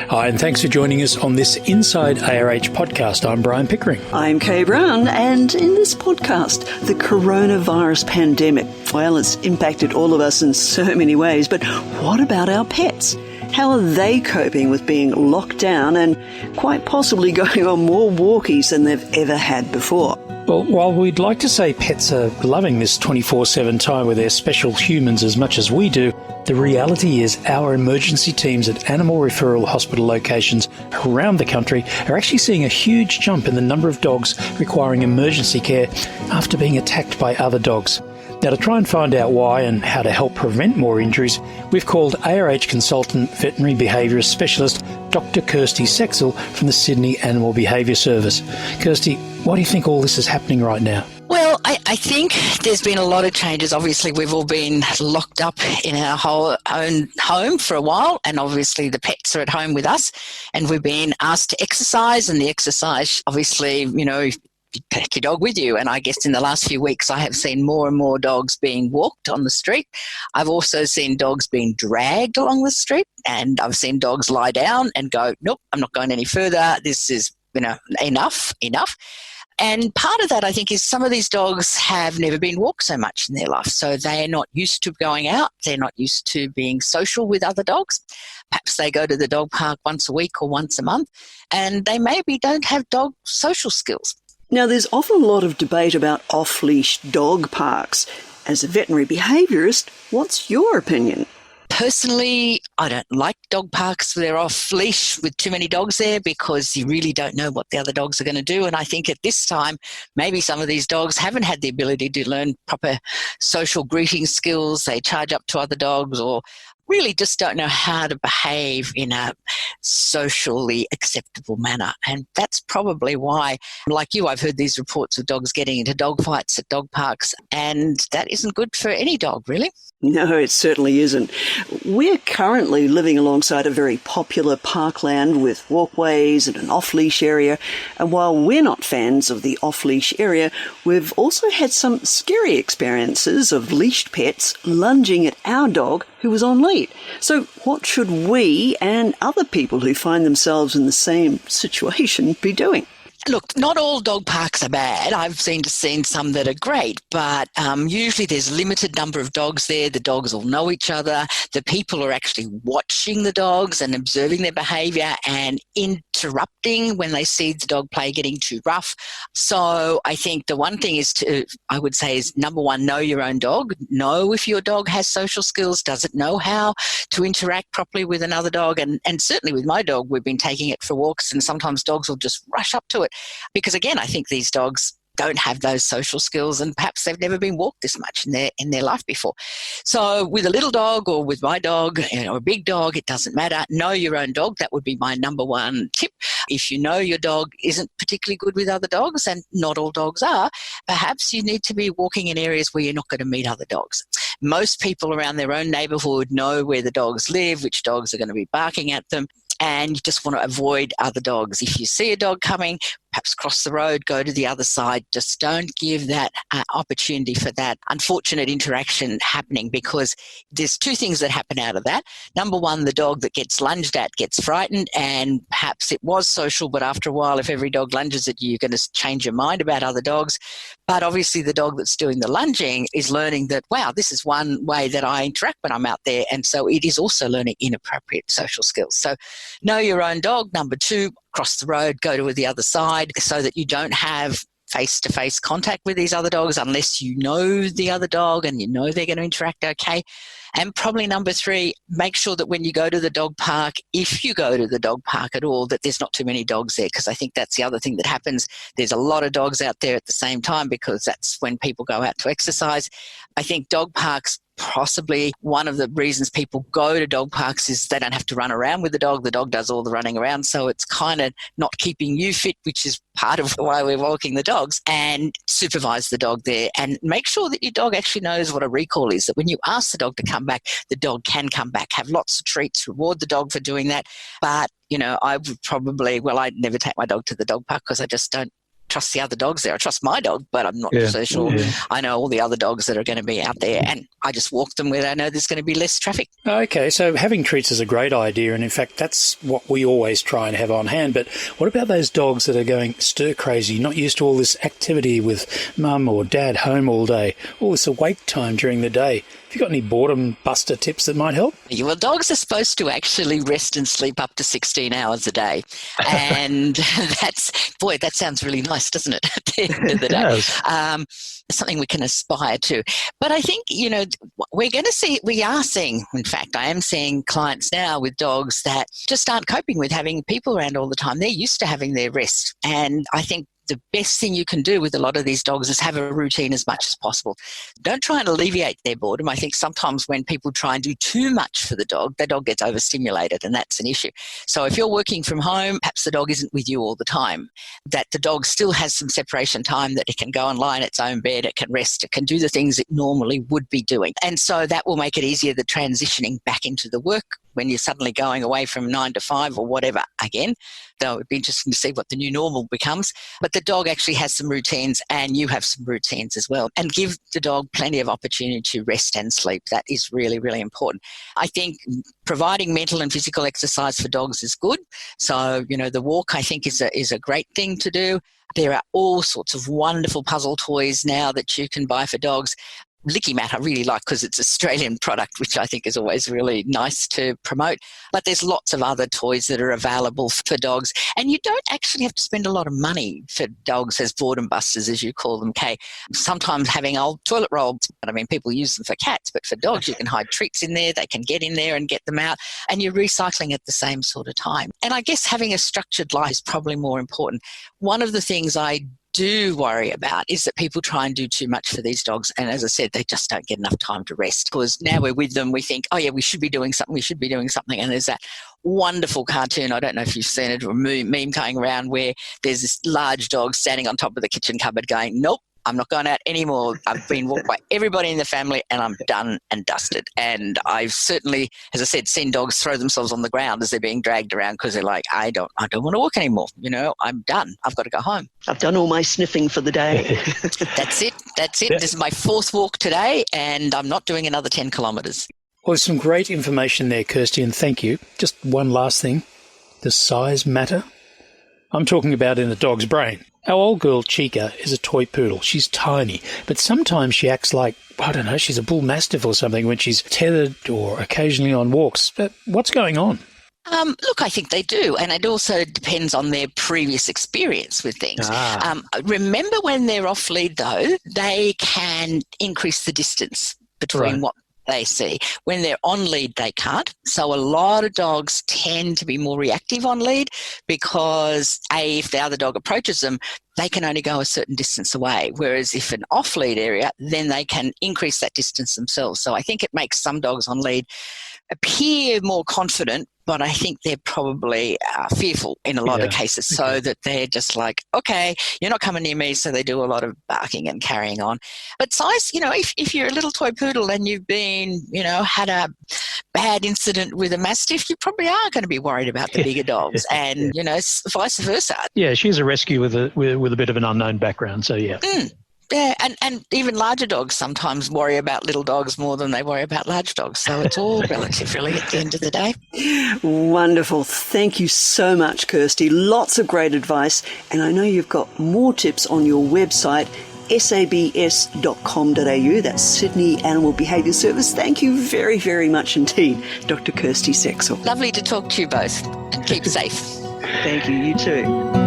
Hi, and thanks for joining us on this Inside ARH podcast. I'm Brian Pickering. I'm Kay Brown, and in this podcast, the coronavirus pandemic. Well, it's impacted all of us in so many ways, but what about our pets? How are they coping with being locked down and quite possibly going on more walkies than they've ever had before? Well, while we'd like to say pets are loving this 24/7 time with their special humans as much as we do, the reality is our emergency teams at Animal Referral Hospital locations around the country are actually seeing a huge jump in the number of dogs requiring emergency care after being attacked by other dogs. Now, to try and find out why and how to help prevent more injuries, we've called ARH consultant veterinary behaviourist specialist Dr. Kersti Seksel from the Sydney Animal Behaviour Service. Kersti, why do you think all this is happening right now? Well, I think there's been a lot of changes. Obviously, we've all been locked up in our own home for a while, and obviously the pets are at home with us, and we've been asked to exercise, and the exercise, obviously, you take your dog with you. And I guess in the last few weeks, I have seen more and more dogs being walked on the street. I've also seen dogs being dragged along the street, and I've seen dogs lie down and go, nope, I'm not going any further. This is, enough. And part of that, I think, is some of these dogs have never been walked so much in their life. So they're not used to going out. They're not used to being social with other dogs. Perhaps they go to the dog park once a week or once a month, and they maybe don't have dog social skills. Now, there's often a lot of debate about off-leash dog parks. As a veterinary behaviourist, what's your opinion? Personally, I don't like dog parks where they're off-leash with too many dogs there, because you really don't know what the other dogs are going to do. And I think at this time, maybe some of these dogs haven't had the ability to learn proper social greeting skills. They charge up to other dogs, or really just don't know how to behave in a socially acceptable manner. And that's probably why, like you, I've heard these reports of dogs getting into dog fights at dog parks, and that isn't good for any dog, really. No, it certainly isn't. We're currently living alongside a very popular parkland with walkways and an off-leash area. And while we're not fans of the off-leash area, we've also had some scary experiences of leashed pets lunging at our dog who was on lead. So what should we and other people who find themselves in the same situation be doing? Look, not all dog parks are bad. I've seen some that are great, but usually there's a limited number of dogs there. The dogs all know each other. The people are actually watching the dogs and observing their behaviour and interrupting when they see the dog play getting too rough. So I think the one thing is number one, know your own dog. Know if your dog has social skills. Does it know how to interact properly with another dog? And certainly with my dog, we've been taking it for walks, and sometimes dogs will just rush up to it. Because again, I think these dogs don't have those social skills, and perhaps they've never been walked this much in their life before. So with a little dog or with my dog, a big dog, it doesn't matter. Know your own dog. That would be my number one tip. If you know your dog isn't particularly good with other dogs, and not all dogs are, perhaps you need to be walking in areas where you're not going to meet other dogs. Most people around their own neighbourhood know where the dogs live, which dogs are going to be barking at them, and you just want to avoid other dogs. If you see a dog coming, perhaps cross the road, go to the other side. Just don't give that opportunity for that unfortunate interaction happening, because there's two things that happen out of that. Number one, the dog that gets lunged at gets frightened, and perhaps it was social, but after a while, if every dog lunges at you, you're going to change your mind about other dogs. But obviously the dog that's doing the lunging is learning that, wow, this is one way that I interact when I'm out there. And so it is also learning inappropriate social skills. So know your own dog. Number two, cross the road, go to the other side, so that you don't have face-to-face contact with these other dogs unless you know the other dog and you know they're going to interact okay. And probably number three, make sure that when you go to the dog park, if you go to the dog park at all, that there's not too many dogs there, because I think that's the other thing that happens. There's a lot of dogs out there at the same time, because that's when people go out to exercise. I think dog parks, possibly one of the reasons people go to dog parks is they don't have to run around with the dog. The dog does all the running around, so it's kind of not keeping you fit, which is part of why we're walking the dogs. And supervise the dog there, and make sure that your dog actually knows what a recall is, that when you ask the dog to come back, the dog can come back. Have lots of treats, reward the dog for doing that. But I would probably, I'd never take my dog to the dog park, because I just don't trust the other dogs there. I trust my dog, but I'm not so sure. I know all the other dogs that are going to be out there, and I just walk them where I know there's going to be less traffic. Okay, so having treats is a great idea, and in fact that's what we always try and have on hand. But what about those dogs that are going stir crazy, not used to all this activity with mum or dad home all day, all this awake time during the day? Have you got any boredom buster tips that might help? Well, dogs are supposed to actually rest and sleep up to 16 hours a day. And that sounds really nice, doesn't it, at the end of the day? Something we can aspire to. But I think, we are seeing, in fact, I am seeing clients now with dogs that just aren't coping with having people around all the time. They're used to having their rest. And I think the best thing you can do with a lot of these dogs is have a routine as much as possible. Don't try and alleviate their boredom. I think sometimes when people try and do too much for the dog gets overstimulated, and that's an issue. So if you're working from home, perhaps the dog isn't with you all the time, that the dog still has some separation time, that it can go and lie in its own bed, it can rest, it can do the things it normally would be doing. And so that will make it easier, the transitioning back into the work when you're suddenly going away from 9 to 5 or whatever again. Though it would be interesting to see what the new normal becomes. But the dog actually has some routines, and you have some routines as well. And give the dog plenty of opportunity to rest and sleep. That is really, really important. I think providing mental and physical exercise for dogs is good. So, the walk, I think, is a great thing to do. There are all sorts of wonderful puzzle toys now that you can buy for dogs. Licky Mat I really like because it's Australian product, which I think is always really nice to promote. But there's lots of other toys that are available for dogs. And you don't actually have to spend a lot of money for dogs as boredom busters, as you call them, Kay. Sometimes having old toilet rolls, people use them for cats, but for dogs you can hide treats in there, they can get in there and get them out, and you're recycling at the same sort of time. And I guess having a structured life is probably more important. One of the things I do worry about is that people try and do too much for these dogs, and as I said, they just don't get enough time to rest, because now we're with them, we think, oh yeah, we should be doing something, and there's that wonderful cartoon, I don't know if you've seen it, or a meme going around where there's this large dog standing on top of the kitchen cupboard going, nope, I'm not going out anymore. I've been walked by everybody in the family and I'm done and dusted. And I've certainly, as I said, seen dogs throw themselves on the ground as they're being dragged around because they're like, I don't want to walk anymore. I'm done. I've got to go home. I've done all my sniffing for the day. That's it. This is my 4th walk today, and I'm not doing another 10 kilometres. Well, there's some great information there, Kersti, and thank you. Just one last thing. Does size matter? I'm talking about in a dog's brain. Our old girl, Chica, is a toy poodle. She's tiny, but sometimes she acts like, she's a bull mastiff or something when she's tethered or occasionally on walks. But what's going on? Look, I think they do, and it also depends on their previous experience with things. Remember, when they're off lead, though, they can increase the distance between what they see. When they're on lead, they can't. So a lot of dogs tend to be more reactive on lead because, if the other dog approaches them, they can only go a certain distance away. Whereas if an off-lead area, then they can increase that distance themselves. So I think it makes some dogs on lead appear more confident, but I think they're probably fearful in a lot of cases, so that they're just like, okay, you're not coming near me, so they do a lot of barking and carrying on. But size, if you're a little toy poodle and you've been, had a bad incident with a mastiff, you probably are going to be worried about the bigger dogs, and, vice versa. Yeah, she's a rescue with a bit of an unknown background, so yeah. Yeah, and even larger dogs sometimes worry about little dogs more than they worry about large dogs. So it's all relative, really, at the end of the day. Wonderful. Thank you so much, Kersti. Lots of great advice. And I know you've got more tips on your website, sabs.com.au. That's Sydney Animal Behaviour Service. Thank you very, very much indeed, Dr. Kersti Seksel. Lovely to talk to you both, and keep safe. Thank you. You too.